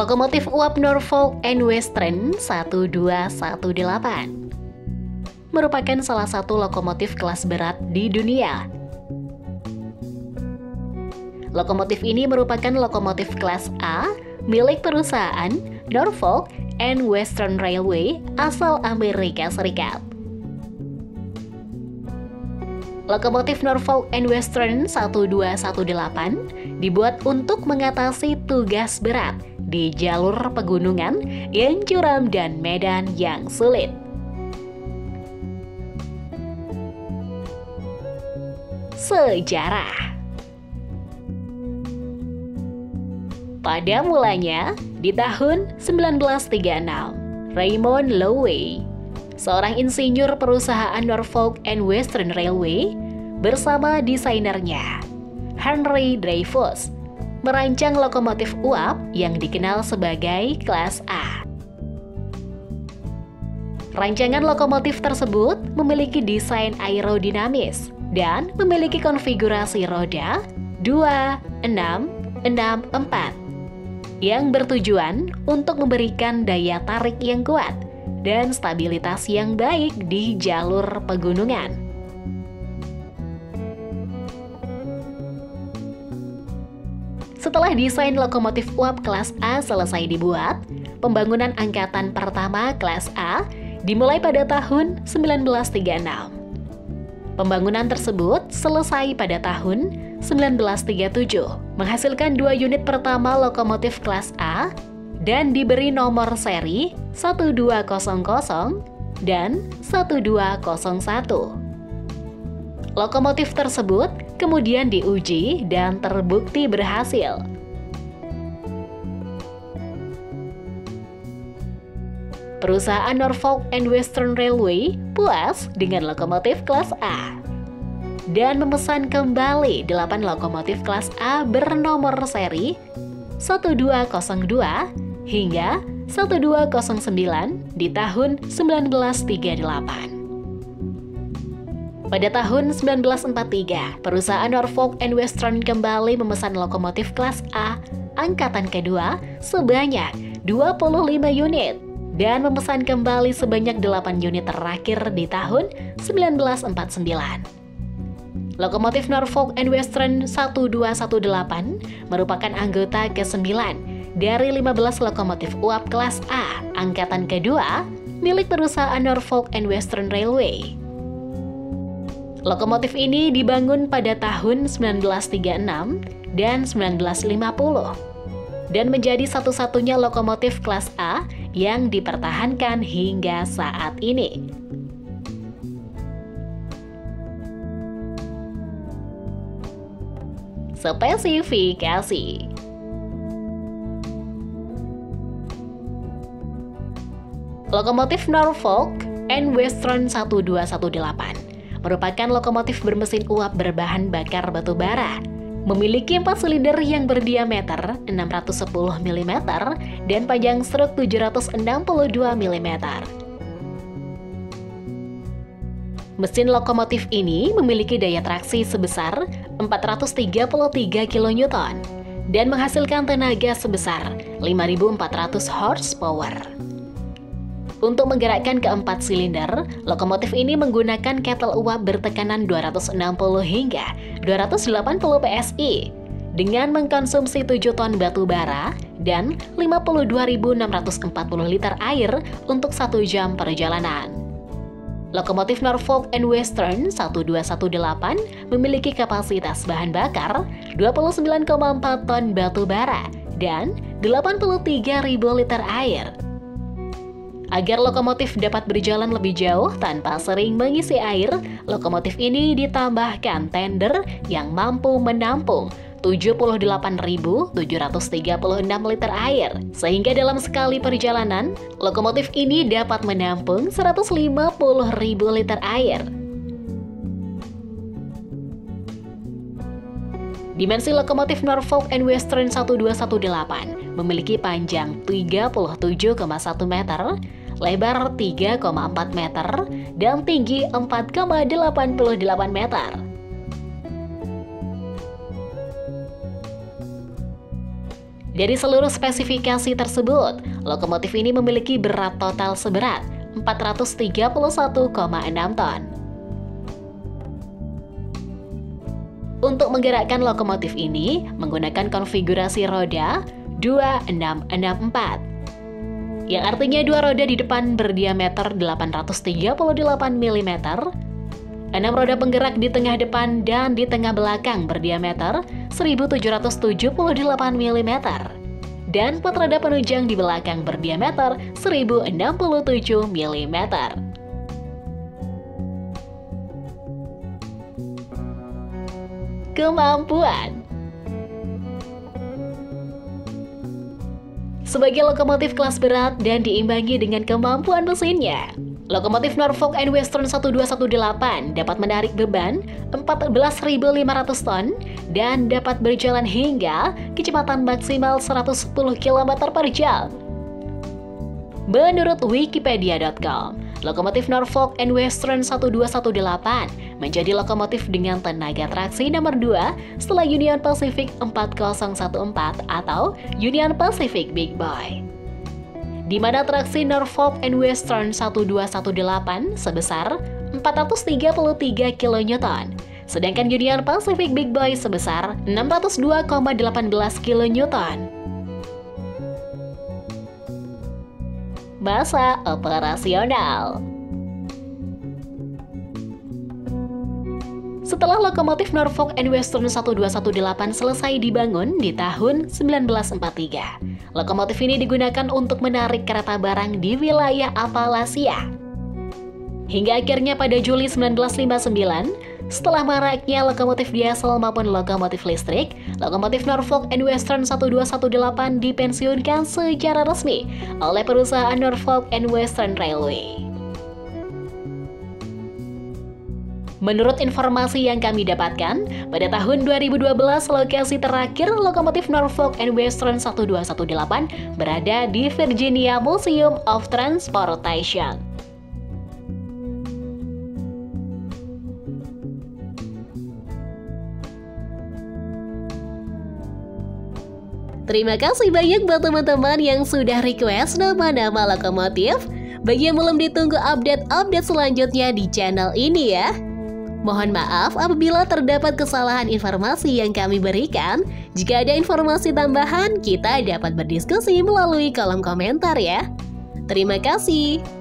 Lokomotif uap Norfolk and Western 1218 merupakan salah satu lokomotif kelas berat di dunia. Lokomotif ini merupakan lokomotif kelas A milik perusahaan Norfolk and Western Railway asal Amerika Serikat. Lokomotif Norfolk and Western 1218 dibuat untuk mengatasi tugas berat di jalur pegunungan yang curam dan medan yang sulit. Sejarah. Pada mulanya, di tahun 1936, Raymond Loewy, seorang insinyur perusahaan Norfolk and Western Railway, bersama desainernya, Henry Dreyfuss, merancang lokomotif uap yang dikenal sebagai kelas A. Rancangan lokomotif tersebut memiliki desain aerodinamis dan memiliki konfigurasi roda 2-6-6-4 yang bertujuan untuk memberikan daya tarik yang kuat dan stabilitas yang baik di jalur pegunungan. Setelah desain lokomotif uap kelas A selesai dibuat, pembangunan angkatan pertama kelas A dimulai pada tahun 1936. Pembangunan tersebut selesai pada tahun 1937, menghasilkan 2 unit pertama lokomotif kelas A dan diberi nomor seri 1200 dan 1201. Lokomotif tersebut kemudian diuji dan terbukti berhasil. Perusahaan Norfolk and Western Railway puas dengan lokomotif kelas A dan memesan kembali 8 lokomotif kelas A bernomor seri 1202 hingga 1209 di tahun 1938. Pada tahun 1943, perusahaan Norfolk and Western kembali memesan lokomotif kelas A angkatan kedua sebanyak 25 unit dan memesan kembali sebanyak 8 unit terakhir di tahun 1949. Lokomotif Norfolk and Western 1218 merupakan anggota ke-9 dari 15 lokomotif uap kelas A angkatan kedua milik perusahaan Norfolk and Western Railway. Lokomotif ini dibangun pada tahun 1936 dan 1950 dan menjadi satu-satunya lokomotif kelas A yang dipertahankan hingga saat ini. Spesifikasi. Lokomotif Norfolk and Western 1218 merupakan lokomotif bermesin uap berbahan bakar batu bara. Memiliki 4 silinder yang berdiameter 610 mm dan panjang struk 762 mm. Mesin lokomotif ini memiliki daya traksi sebesar 433 kN dan menghasilkan tenaga sebesar 5.400 horsepower. Untuk menggerakkan keempat silinder, lokomotif ini menggunakan kettle uap bertekanan 260 hingga 280 PSI dengan mengkonsumsi 7 ton batu bara dan 52.640 liter air untuk 1 jam perjalanan. Lokomotif Norfolk and Western 1218 memiliki kapasitas bahan bakar 29,4 ton batu bara dan 83.000 liter air. Agar lokomotif dapat berjalan lebih jauh tanpa sering mengisi air, lokomotif ini ditambahkan tender yang mampu menampung 78.736 liter air. Sehingga dalam sekali perjalanan, lokomotif ini dapat menampung 150.000 liter air. Dimensi lokomotif Norfolk and Western 1218 memiliki panjang 37,1 meter, lebar 3,4 meter, dan tinggi 4,88 meter. Dari seluruh spesifikasi tersebut, lokomotif ini memiliki berat total seberat 431,6 ton. Untuk menggerakkan lokomotif ini menggunakan konfigurasi roda 2664, yang artinya dua roda di depan berdiameter 838 mm, 6 roda penggerak di tengah depan dan di tengah belakang berdiameter 1778 mm, dan 4 roda penunjang di belakang berdiameter 1067 mm. Kemampuan. Sebagai lokomotif kelas berat dan diimbangi dengan kemampuan mesinnya, lokomotif Norfolk and Western 1218 dapat menarik beban 14.500 ton dan dapat berjalan hingga kecepatan maksimal 110 km per jam. Menurut wikipedia.com, lokomotif Norfolk and Western 1218 menjadi lokomotif dengan tenaga traksi nomor 2 setelah Union Pacific 4014 atau Union Pacific Big Boy, di mana traksi Norfolk and Western 1218 sebesar 433 kN, sedangkan Union Pacific Big Boy sebesar 602,18 kN. Masa operasional. Setelah lokomotif Norfolk and Western 1218 selesai dibangun di tahun 1943, lokomotif ini digunakan untuk menarik kereta barang di wilayah Appalachia. Hingga akhirnya pada Juli 1959, setelah maraknya lokomotif diesel maupun lokomotif listrik, lokomotif Norfolk and Western 1218 dipensiunkan secara resmi oleh perusahaan Norfolk and Western Railway. Menurut informasi yang kami dapatkan, pada tahun 2012 lokasi terakhir lokomotif Norfolk and Western 1218 berada di Virginia Museum of Transportation. Terima kasih banyak buat teman-teman yang sudah request nama-nama lokomotif. Bagi yang belum ditunggu update-update selanjutnya di channel ini ya. Mohon maaf apabila terdapat kesalahan informasi yang kami berikan. Jika ada informasi tambahan, kita dapat berdiskusi melalui kolom komentar ya. Terima kasih.